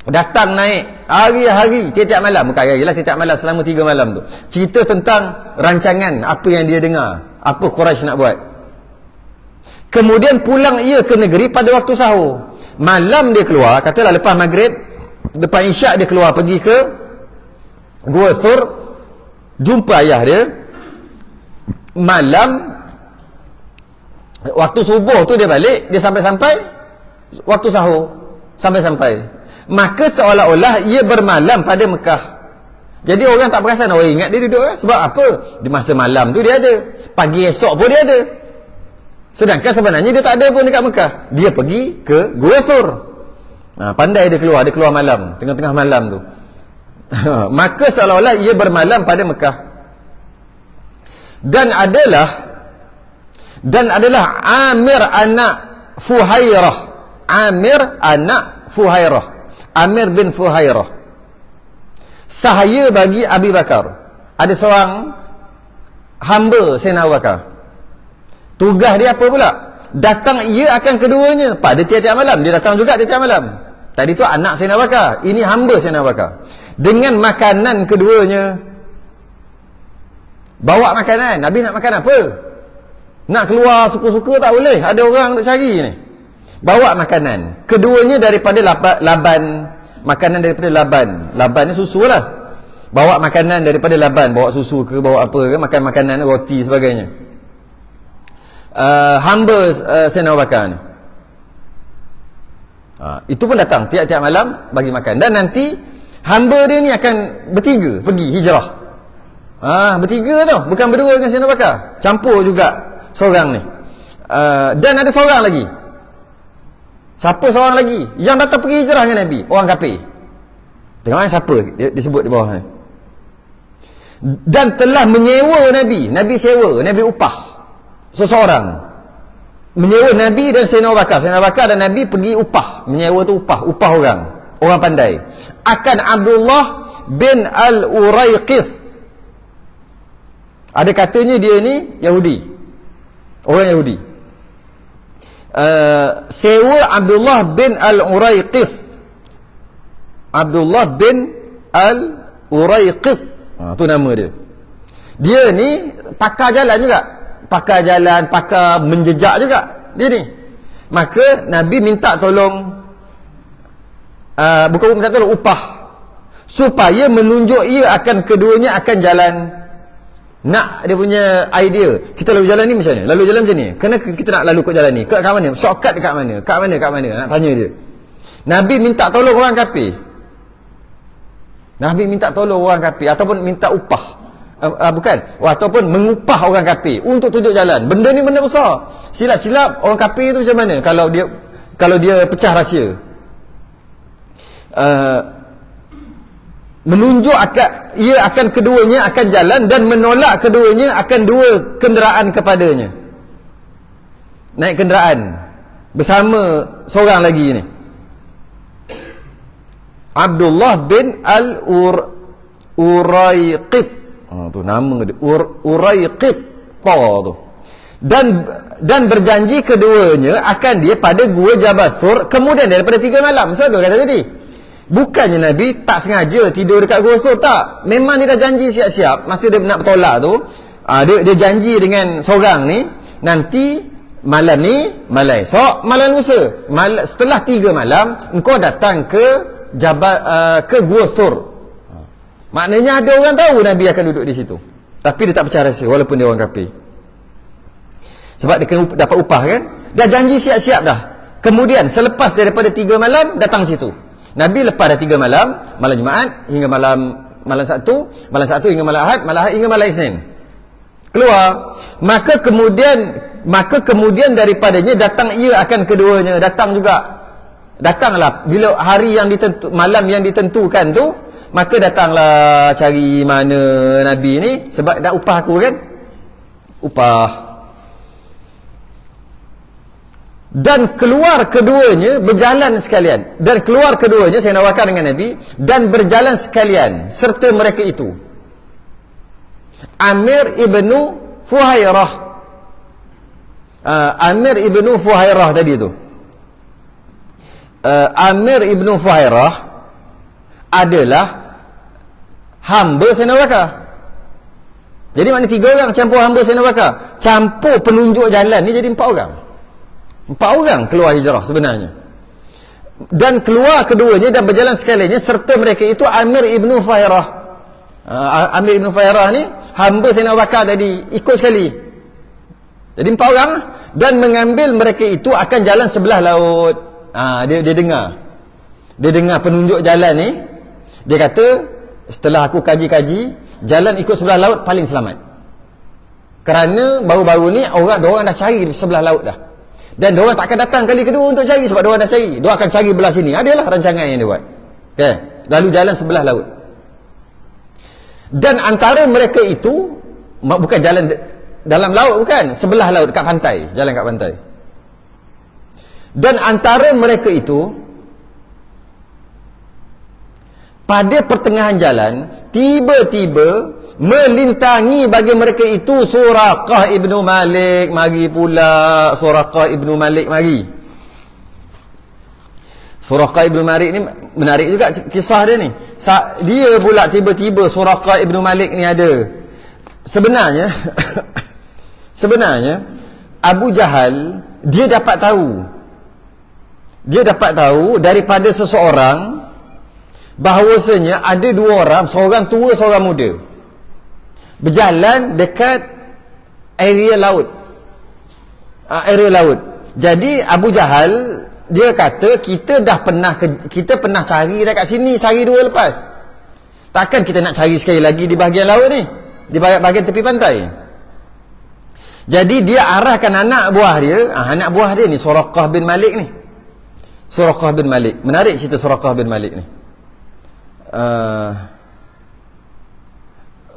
A: Datang naik hari-hari, tiap-tiap malam, bukan hari-hari lah, tiap-tiap malam selama 3 malam tu. Cerita tentang rancangan apa yang dia dengar, apa Quraisy nak buat. Kemudian pulang ia ke negeri pada waktu sahur. Malam dia keluar, katalah lepas maghrib, lepas isyak dia keluar pergi ke Gua Thur, jumpa ayah dia. Malam waktu subuh tu dia balik, dia sampai-sampai waktu sahur, sampai-sampai. Maka seolah-olah ia bermalam pada Mekah. Jadi orang tak perasan, ingat dia duduk sebab apa? Di masa malam tu dia ada, pagi esok pun dia ada. Sedangkan sebenarnya dia tak ada pun dekat Mekah. Dia pergi ke Gua Thur. Pandai dia keluar malam, tengah-tengah malam tu. Maka seolah-olah ia bermalam pada Mekah. Dan adalah Amir anak Fuhairah. Amir bin Fuhairah. Sahaya bagi Abi Bakar. Ada seorang hamba Sayyidina Abu Bakar. Tugas dia apa pula? Datang ia akan keduanya pada tiap-tiap malam. Dia datang juga tiap-tiap malam. Tadi tu anak Sayyidina Abu Bakar, ini hamba Sayyidina Abu Bakar. Dengan makanan keduanya, bawa makanan. Nabi nak makan apa? Nak keluar suka-suka tak boleh, ada orang nak cari ni. Bawa makanan. Keduanya daripada Laban. Makanan daripada Laban. Laban ni susu lah. Bawa makanan daripada Laban. Bawa susu ke, bawa apa ke, makan makanan, roti sebagainya. Hamba Sayyidina Abu Bakar ni. Itu pun datang tiap-tiap malam bagi makan. Dan nanti hamba dia ni akan bertiga pergi hijrah. Bertiga tu, bukan berdua dengan Sayyidina Abu Bakar. Campur juga seorang ni. Dan ada seorang lagi. Siapa seorang lagi yang datang pergi hijrah dengan Nabi? Orang kafir. Tengok siapa dia disebut di bawah ni. Dan telah menyewa Nabi. Nabi sewa, Nabi upah seseorang. Menyewa Nabi dan Sayyidina Abu Bakar. Sayyidina Abu Bakar dan Nabi pergi upah. Menyewa tu upah orang pandai. Akan Abdullah bin Al-Uraiqith. Ada katanya dia ni Yahudi. Orang Yahudi. Sewa Abdullah bin Al-Uraiqith. Abdullah bin Al-Uraiqith. Tu nama dia. Dia ni pakar jalan juga. Pakar jalan, pakar menjejak juga dia ni. Maka Nabi minta tolong, bukan minta tolong, upah, supaya menunjuk ia akan keduanya akan jalan. Nak dia punya idea, kita lalu jalan ni macam mana, lalu jalan macam ni, kena kita nak lalu kat jalan ni, kat mana, shortcut dekat mana, kat mana, nak tanya dia. Nabi minta tolong orang kafir. Nabi minta tolong orang kafir, ataupun minta upah, ataupun mengupah orang kafir untuk tunjuk jalan. Benda ni benda besar. Silap-silap orang kafir tu macam mana kalau dia pecah rahsia? Menunjuk ia akan keduanya akan jalan, dan menolak keduanya akan dua kenderaan kepadanya. Naik kenderaan bersama seorang lagi ni, Abdullah bin Al-Uraiqith. Tu nama dia, Uraiqith tu. Dan berjanji keduanya akan dia pada gua Jabal Thur kemudian daripada 3 malam. So tu kata tadi, bukannya Nabi tak sengaja tidur dekat gua Thur, tak. Memang dia dah janji siap-siap masa dia nak bertolak tu. Dia janji dengan seorang ni, nanti malam ni, malam esok, malam lusa, setelah 3 malam engkau datang ke ke gua Thur. Maknanya ada orang tahu Nabi akan duduk di situ, tapi dia tak percaya rahsia walaupun dia orang kafir. Sebab dia kena dapat upah kan. Dah janji siap-siap dah. Kemudian selepas daripada 3 malam datang situ. Nabi lepas dah 3 malam, malam Jumaat hingga malam Sabtu, malam Sabtu hingga malam Ahad hingga malam Isnin. Keluar. Maka kemudian daripadanya datang ia akan keduanya, datang juga. Datanglah bila hari yang malam yang ditentukan tu, maka datanglah cari mana Nabi ni, sebab dah upah aku kan, upah. Dan keluar keduanya berjalan sekalian. Dan keluar keduanya, saya nak wakar dengan Nabi, dan berjalan sekalian serta mereka itu Amir ibnu Fuhairah. Amir ibnu Fuhairah tadi tu, Amir ibnu Fuhairah adalah hamba Sayyidina Abu Bakar. Jadi maknanya 3 orang campur hamba Sayyidina Abu Bakar, campur penunjuk jalan ni jadi 4 orang. 4 orang keluar hijrah sebenarnya. Dan keluar keduanya dan berjalan sekaliannya serta mereka itu Amir ibnu Fuhairah. Amir ibnu Fuhairah ni hamba Sayyidina Abu Bakar tadi, ikut sekali. Jadi 4 orang, dan mengambil mereka itu akan jalan sebelah laut. Dia dengar penunjuk jalan ni. Dia kata, setelah aku kaji-kaji, jalan ikut sebelah laut paling selamat. Kerana baru-baru ni orang dah cari sebelah laut dah. Dan diorang tak akan datang kali kedua untuk cari, sebab diorang dah cari. Diorang akan cari belah sini. Adalah rancangan yang dia buat. Okay. Lalu jalan sebelah laut. Dan antara mereka itu, bukan jalan dalam laut, bukan. Sebelah laut, kat pantai. Jalan kat pantai. Dan antara mereka itu, pada pertengahan jalan, tiba-tiba melintangi bagi mereka itu Suraqah ibnu Malik. Mari pula Suraqah ibnu Malik mari. Suraqah ibnu Malik ni menarik juga kisah dia ni. Dia pula tiba-tiba Suraqah ibnu Malik ni ada. Sebenarnya sebenarnya Abu Jahal dia dapat tahu daripada seseorang bahawasanya ada dua orang, seorang tua seorang muda, berjalan dekat area laut. Jadi Abu Jahal dia kata kita pernah cari dekat sini sehari dua lepas. Takkan kita nak cari sekali lagi di bahagian laut ni, di bahagian tepi pantai. Jadi dia arahkan anak buah dia ni Suraqah bin Malik ni. Suraqah bin Malik. Menarik cerita Suraqah bin Malik ni.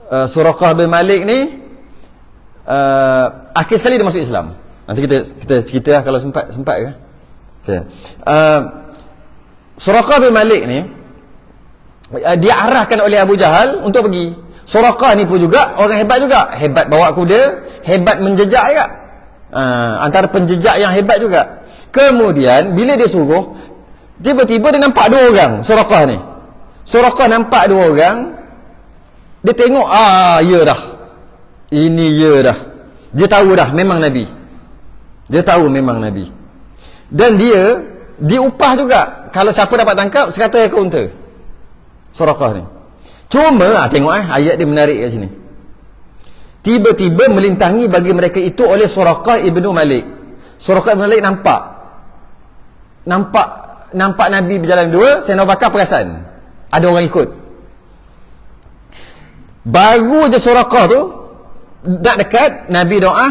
A: Suraqah bin Malik ni akhir sekali dia masuk Islam. Nanti kita cerita lah kalau sempat ke. Okay. Suraqah bin Malik ni dia arahkan oleh Abu Jahal untuk pergi. Suraqah ni pun juga orang hebat juga. Hebat bawa kuda, hebat menjejak juga. Antara penjejak yang hebat juga. Kemudian bila dia suruh, tiba-tiba dia nampak dua orang. Suraqah nampak dua orang. Dia tengok, ya dah. Ini ya dah. Dia tahu dah memang Nabi. Dan dia diupah juga. Kalau siapa dapat tangkap 100 ekor unta. Suraqah ni. Cuma tengok ayat dia menarik kat sini. Tiba-tiba melintangi bagi mereka itu oleh Suraqah ibnu Malik. Suraqah ibnu Malik nampak Nabi berjalan dua. Sayyidina Abu Bakar perasan ada orang ikut. Baru je Suraqah tu nak dekat, Nabi doa,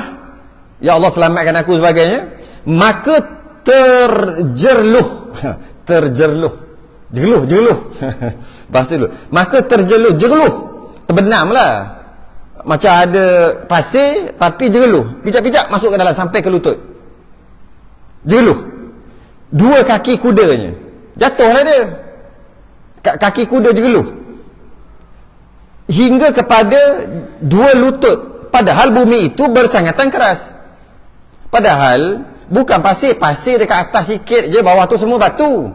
A: ya Allah selamatkan aku sebagainya. Maka terjeruh bahasa dulu. Maka terjeruh terbenamlah. Macam ada pasir tapi jeruh, pijak-pijak masuk ke dalam sampai ke lutut. Jeruh. Dua kaki kudanya jatuhlah dia. Kaki kuda jeruh hingga kepada dua lutut. Padahal bumi itu bersangatan keras. Padahal bukan pasir dekat atas sikit je, bawah tu semua batu.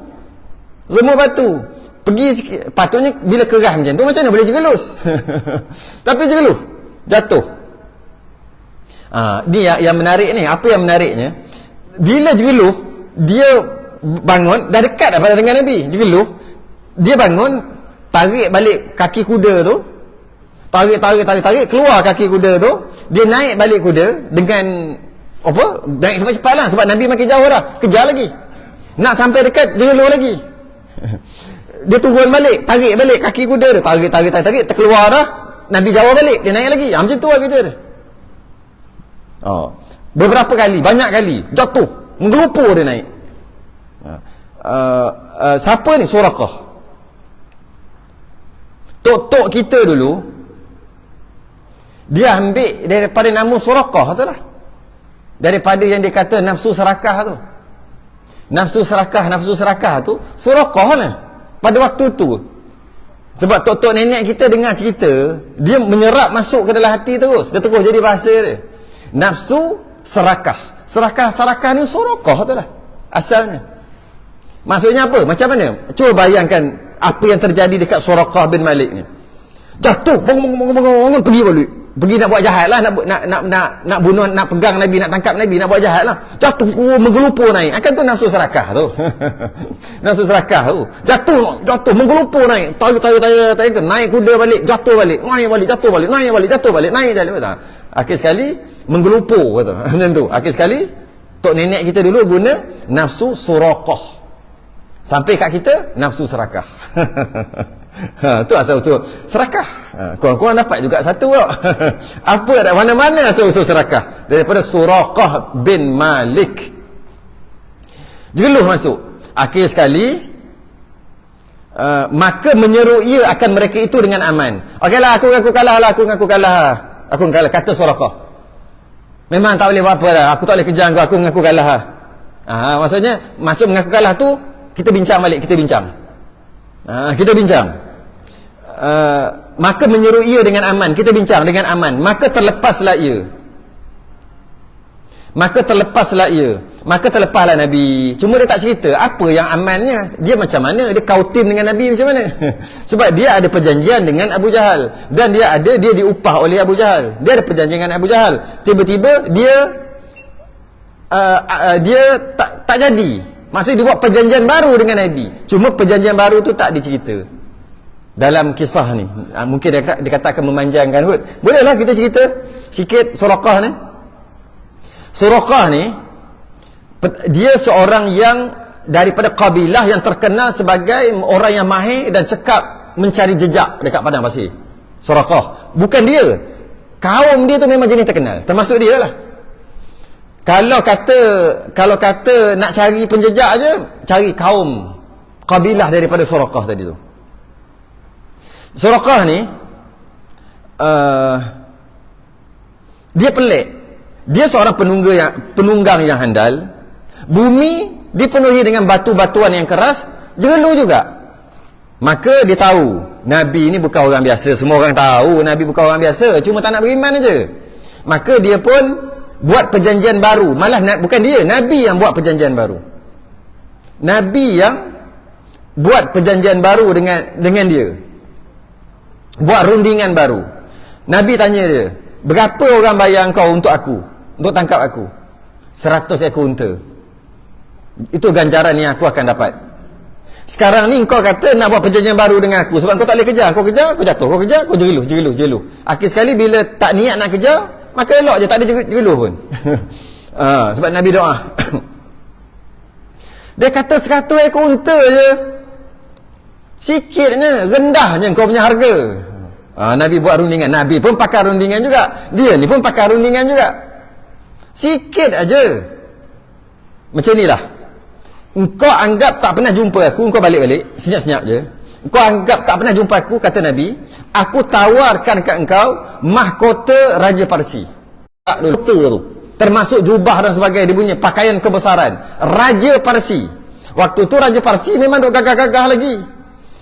A: Pergi sikit, patutnya bila kerah macam tu macam mana boleh jerelus? Tapi jeruh, jatuh. Dia yang menarik ni. Apa yang menariknya, bila jeruh, dia bangun, dah dekat dah dengan Nabi. Jeruh, dia bangun, tarik balik kaki kuda tu, tarik, keluar kaki kuda tu, dia naik balik kuda dengan naik cepat-cepat lah, sebab Nabi makin jauh dah, kejar lagi, nak sampai dekat jeruh lagi. Dia turun balik, tarik balik kaki kuda dia, tarik, terkeluar dah, Nabi jauh balik, dia naik lagi. Macam tu lah kerja dia. Beberapa kali, banyak kali jatuh, menggelupur dia naik. Siapa ni? Suraqah. Tok kita dulu, dia ambil daripada nama Suraqah tu lah, daripada yang dia kata nafsu serakah tu. Nafsu serakah tu Suraqah lah pada waktu tu. Sebab tok nenek kita dengar cerita, dia menyerap masuk ke dalam hati terus. Dia terus jadi bahasa dia. Nafsu serakah. Serakah ni Suraqah tu lah asalnya. Maksudnya apa? Macam mana? Cuba bayangkan apa yang terjadi dekat Suraqah bin Malik ni. Jatuh, bangun, pergi balik. Pergi nak buat jahat lah, nak bunuh, nak pegang Nabi, nak tangkap Nabi, nak buat jahat lah. Jatuh, menggelupur naik. Akan tu nafsu serakah tu. Nafsu serakah tu. Jatuh, menggelupur naik. Tarik, naik kuda balik, jatuh balik, naik balik, jatuh balik, naik balik, jatuh balik, naik balik. Akhir sekali, menggelupur kata. Macam tu. Akhir sekali, tok nenek kita dulu guna nafsu Suraqah. Sampai kat kita, nafsu serakah. Tu asal-usul serakah. Korang dapat juga satu tak? Apa ada mana-mana asal-usul serakah daripada Suraqah bin Malik. Jeluh masuk. Akhir sekali, maka menyeru ia akan mereka itu dengan aman. Okeylah, aku ngaku kalah. Aku kalah, kata Suraqah. Memang tak boleh buat apa dah. Aku tak boleh kejar aku mengaku kalah lah. Maksudnya, masuk mengaku kalah tu, kita bincang balik, kita bincang. maka menyuruh ia dengan aman. Kita bincang dengan aman. Maka terlepaslah ia. Maka terlepaslah Nabi. Cuma dia tak cerita apa yang amannya. Dia macam mana? Dia kautim dengan Nabi macam mana? Sebab dia ada perjanjian dengan Abu Jahal. Dan dia diupah oleh Abu Jahal. Dia ada perjanjian dengan Abu Jahal. Tiba-tiba dia tak jadi. Maksudnya dia buat perjanjian baru dengan Nabi. Cuma perjanjian baru tu tak dicerita dalam kisah ni. Mungkin dia kata akan memanjangkan kot. Bolehlah kita cerita sikit Suraqah ni. Suraqah ni, dia seorang yang daripada kabilah yang terkenal sebagai orang yang mahir dan cekap mencari jejak dekat padang pasir. Suraqah. Bukan dia. Kaum dia tu memang jenis terkenal. Termasuk dia lah. Kalau kata nak cari penjejak aja, cari kaum kabilah daripada Suraqah tadi tu. Suraqah ni dia pelik. Dia seorang penunggang yang handal. Bumi dipenuhi dengan batu-batuan yang keras, jeru juga. Maka dia tahu Nabi ni bukan orang biasa. Semua orang tahu Nabi bukan orang biasa, cuma tak nak beriman aja. Maka dia pun buat perjanjian baru. Malah bukan dia, Nabi yang buat perjanjian baru. Nabi yang buat perjanjian baru dengan dia. Buat rundingan baru. Nabi tanya dia, berapa orang bayar kau untuk aku, untuk tangkap aku? 100 ekor unta. Itu ganjaran yang aku akan dapat. Sekarang ni kau kata nak buat perjanjian baru dengan aku, sebab kau tak boleh kejar. Kau kejar, aku jatuh. Kau kejar, kau jegeluh. Akhir sekali bila tak niat nak kejar, maka elok je, tak ada jegeluh pun. Sebab Nabi doa. Dia kata 100 ekor unta je, sikitnya, rendahnya kau punya harga. Nabi buat rundingan. Nabi pun pakai rundingan juga. Dia ni pun pakai rundingan juga. Sikit aja. Macam ni lah. Engkau anggap tak pernah jumpa aku, engkau balik-balik, senyap-senyap je. Engkau anggap tak pernah jumpa aku, kata Nabi, aku tawarkan kat engkau mahkota Raja Parsi. Tak dulu tu. Termasuk jubah dan sebagainya, dia punya pakaian kebesaran. Raja Parsi. Waktu tu Raja Parsi memang duk gagah-gagah lagi.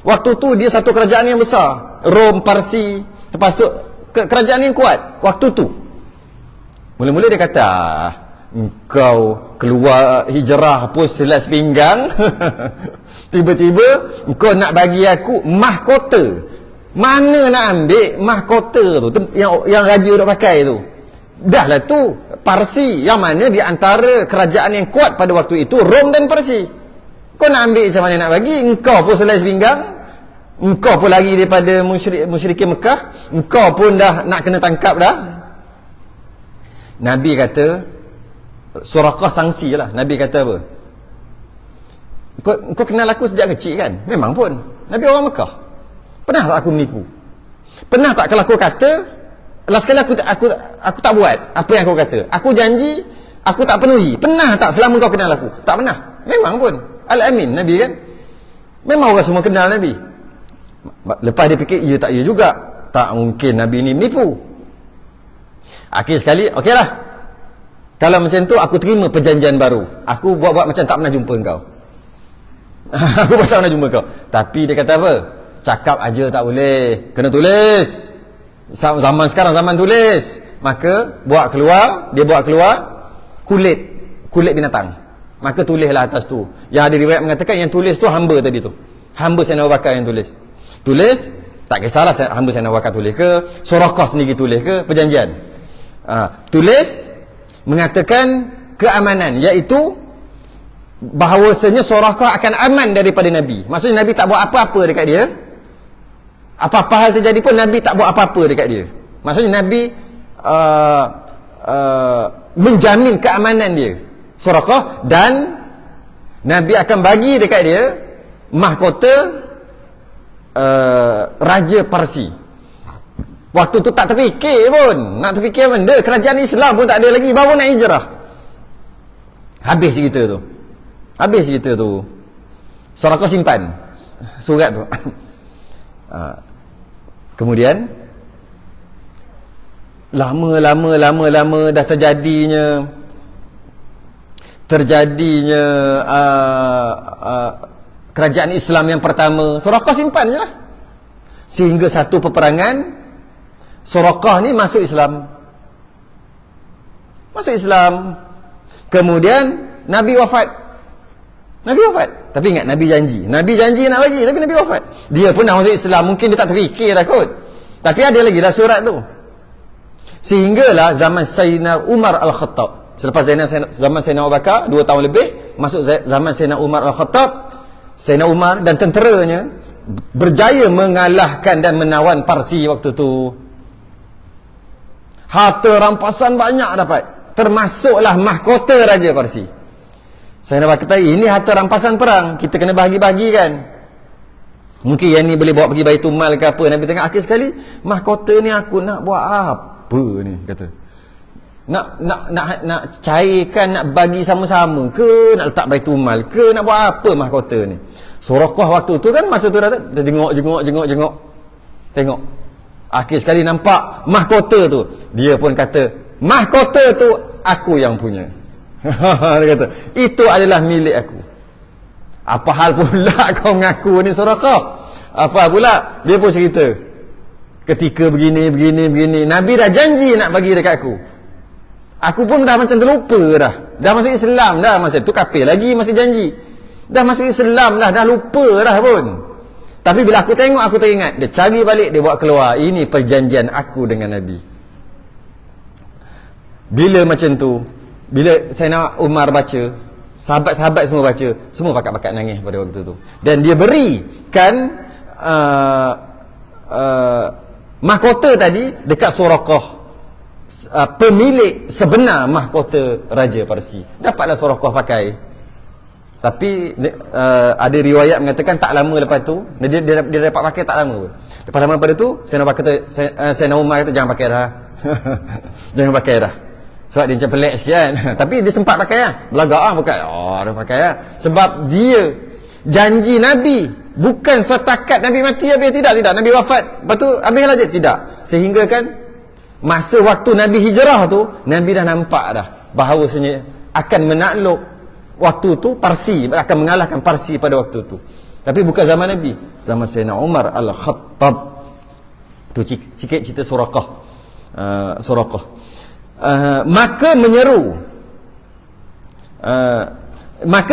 A: Waktu tu dia satu kerajaan yang besar. Rom, Parsi, termasuk kerajaan yang kuat. Waktu tu. Mula-mula dia kata, engkau keluar hijrah pun selas pinggang. Tiba-tiba engkau nak bagi aku mahkota. Mana nak ambil mahkota tu yang raja nak pakai tu? Dah lah tu Parsi, yang mana di antara kerajaan yang kuat pada waktu itu Rom dan Parsi. Kau nak ambil macam mana nak bagi? Engkau pun selas pinggang, engkau pun lari daripada musyrikin Mekah, engkau pun dah nak kena tangkap dah. Nabi kata, Suraqah sangsi lah. Nabi kata apa? Kau kenal aku sejak kecil kan? Memang pun. Nabi orang Mekah. Pernah tak aku menipu? Pernah tak kalau aku kata, last kali aku tak buat apa yang kau kata? Aku janji, aku tak penuhi. Pernah tak selama kau kenal aku? Tak pernah. Memang pun. Al-Amin Nabi kan? Memang orang semua kenal Nabi. Lepas dia fikir, ya tak ya juga. Tak mungkin Nabi ni menipu. Akhir sekali, okeylah. Kalau macam tu, aku terima perjanjian baru. Aku buat macam tak pernah jumpa kau. Aku tak pernah jumpa kau. Tapi dia kata apa? Cakap aja tak boleh. Kena tulis. Zaman sekarang zaman tulis. Maka dia buat keluar kulit binatang. Maka tulislah atas tu. Yang ada riwayat mengatakan yang tulis tu hamba tadi tu. Hamba Sayyidina Abu Bakar yang tulis. Tulis, tak kisahlah hamba Sayyidina Abu Bakar tulis ke, Suraqah sendiri tulis ke, perjanjian. Tulis mengatakan keamanan, iaitu bahawasanya Suraqah akan aman daripada Nabi. Maksudnya Nabi tak buat apa-apa dekat dia. Apa-apa hal terjadi pun Nabi tak buat apa-apa dekat dia. Maksudnya Nabi menjamin keamanan dia, Suraqah, dan Nabi akan bagi dekat dia mahkota Raja Parsi. Waktu tu tak terfikir pun. Nak terfikir benda kerajaan Islam pun tak ada lagi, baru nak hijrah. Habis cerita tu. Suraqah simpan surat tu. Kemudian lama dah terjadinya kerajaan Islam yang pertama. Suraqah simpan je lah. Sehingga satu peperangan Suraqah ni masuk Islam. Masuk Islam. Kemudian Nabi wafat. Tapi ingat Nabi janji nak bagi, tapi Nabi wafat. Dia pun dah masuk Islam, mungkin dia tak terfikir dah kot. Tapi ada lagi dah surat tu. Sehinggalah zaman Sayyidina Umar Al-Khattab. Selepas zaman Sayyidina Abu Bakar 2 tahun lebih, masuk zaman Sayyidina Umar Al-Khattab. Sayyidina Umar dan tenteranya berjaya mengalahkan dan menawan Parsi waktu tu. Harta rampasan banyak dapat, termasuklah mahkota Raja Parsi. Saya nak kata ini harta rampasan perang, kita kena bahagi-bahagikan. Mungkin yang ni boleh bawa pergi Baitul Mal ke apa. Nabi tengok akhir sekali, mahkota ni aku nak buat apa ni, kata. Nak cairkan, nak bagi sama-sama ke, nak letak Baitul Mal ke, nak buat apa mahkota ni. Suraqah waktu tu kan, masa tu dah jengok. Tengok. Akhir sekali nampak mahkota tu. Dia pun kata, mahkota tu aku yang punya. Dia kata, itu adalah milik aku. Apa hal pula kau mengaku ni Suraqah? Apa pula? Dia pun cerita. Ketika begini. Nabi dah janji nak bagi dekat aku. Aku pun dah macam terlupa dah. Dah masuk Islam dah masa tu, kafir lagi masih janji. Dah masuk Islam dah lupa dah pun. Tapi bila aku tengok, aku teringat. Dia cari balik, dia buat keluar. Ini perjanjian aku dengan Nabi. Bila macam tu, bila Sayyidina Umar baca, sahabat-sahabat semua baca, semua pakat-pakat nangis pada waktu tu. Dan dia berikan mahkota tadi dekat Suraqah, pemilik sebenar mahkota Raja Parsi. Dapatlah Suraqah pakai. Tapi ada riwayat mengatakan tak lama lepas tu dia dapat pakai, tak lama pun. Lepas lama pada tu Sayyidina Umar kata jangan pakai dah. Jangan pakai dah. Sebab dia macam pelik sikit kan. Tapi dia sempat pakai lah. Belagak lah pakai. Dia pakai lah. Sebab dia janji Nabi. Bukan setakat Nabi mati habis. Tidak. Nabi wafat, lepas tu habislah je. Tidak. Sehingga kan masa waktu Nabi hijrah tu, Nabi dah nampak dah bahawasanya akan menakluk waktu tu Parsi, akan mengalahkan Parsi pada waktu tu. Tapi bukan zaman Nabi, zaman Sayyidina Umar Al-Khattab. Tu sikit cerita Suraqah. Maka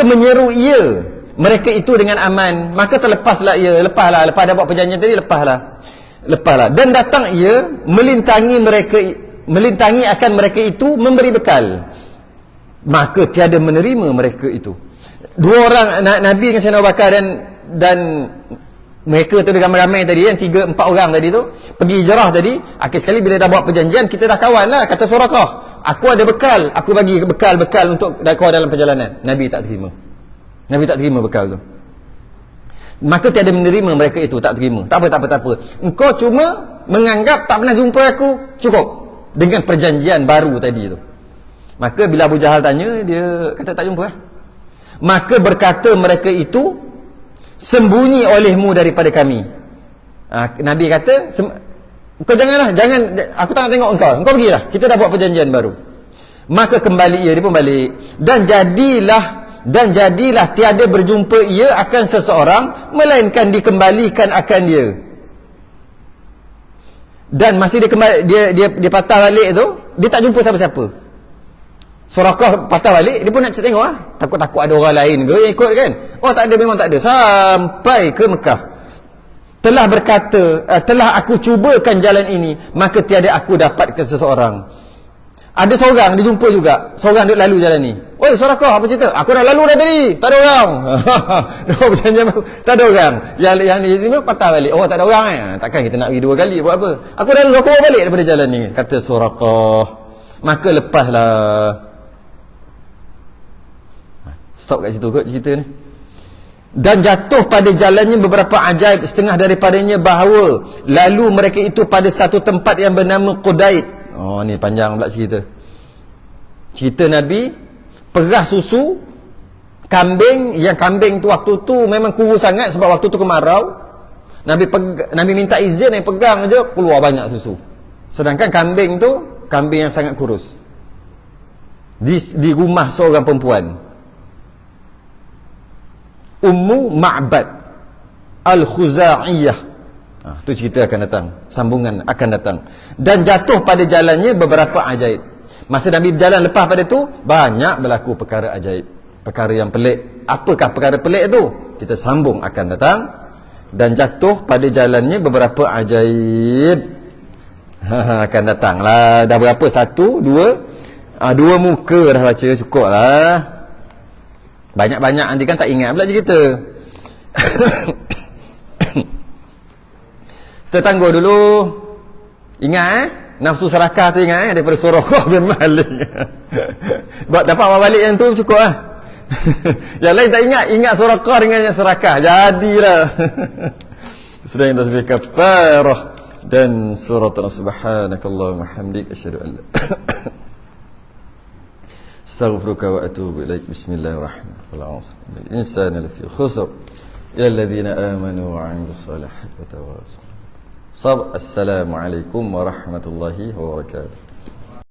A: menyeru ia mereka itu dengan aman. Maka lepaslah lepas dah buat perjanjian tadi, lepaslah. Dan datang ia melintangi akan mereka itu memberi bekal. Maka tiada menerima mereka itu. 2 orang Nabi dengan Sayyidina Abu Bakar dan mereka tu ramai-ramai tadi, yang 3-4 orang tadi tu pergi hijrah tadi. Akhir sekali bila dah buat perjanjian, kita dah kawan lah, kata Suraqah, aku ada bekal, aku bagi bekal untuk kau dalam perjalanan. Nabi tak terima bekal tu. Maka tiada menerima mereka itu, tak terima. Tak apa. Engkau cuma menganggap tak pernah jumpa aku, cukup dengan perjanjian baru tadi tu. Maka bila Abu Jahal tanya, dia kata tak jumpa lah. Maka berkata mereka itu, sembunyi olehmu daripada kami. Nabi kata, kau jangan, aku tak nak tengok engkau pergilah, kita dah buat perjanjian baru. Maka kembali dia pun balik. Dan jadilah tiada berjumpa ia akan seseorang, melainkan dikembalikan akan dia. Dan masih dia patah balik tu, dia tak jumpa siapa-siapa. Suraqah patah balik, dia pun nak tengok takut-takut ada orang lain ke yang ikut kan. Tak ada, memang tak ada. Sampai ke Mekah, telah berkata, telah aku cubakan jalan ini, maka tiada aku dapat ke seseorang. Ada seorang dia jumpa juga, seorang duduk lalu jalan ni. Oi Suraqah, apa cerita? Aku dah lalu dah tadi, tak ada orang. Tak ada orang. Yang ni patah balik. Tak ada orang takkan kita nak pergi 2 kali buat apa? Aku dah lalu, aku balik daripada jalan ni, kata Suraqah. Maka lepaslah. Stop kat situ kot cerita ni. Dan jatuh pada jalannya beberapa ajaib, setengah daripadanya bahawa lalu mereka itu pada satu tempat yang bernama Qudaid. Ni panjang pula cerita. Cerita Nabi perah susu kambing, yang kambing tu waktu tu memang kurus sangat sebab waktu tu kemarau. Nabi minta izin, yang pegang je keluar banyak susu. Sedangkan kambing tu kambing yang sangat kurus. Di rumah seorang perempuan, Ummu Ma'bad Al-Khuza'iyah. Tu cerita akan datang, sambungan akan datang. Dan jatuh pada jalannya beberapa ajaib. Masa Nabi berjalan, lepas pada tu banyak berlaku perkara ajaib, perkara yang pelik. Apakah perkara pelik tu? Kita sambung akan datang. Dan jatuh pada jalannya beberapa ajaib. Akan datang lah. Dah berapa? 1, 2, 2 muka dah baca, cukup lah. Banyak-banyak nanti kan tak ingat pula cerita. Kita tangguh dulu. Ingat nafsu serakah tu ingat daripada Suraqah bin Malik. Dapat awal balik yang tu cukup lah. Yang lain tak ingat. Ingat Suraqah dengan yang serakah. Jadilah. Sudah yang tasbih kafarah dan surat subhanakallahumma hamdik asyhadu an la astaghfiruka wa atubu ilaik. Bismillahirrahmanirrahim. Insana lafi khusr illa alladhina amanu wa 'amilus salihati wa tawassaw. Assalamualaikum warahmatullahi wabarakatuh.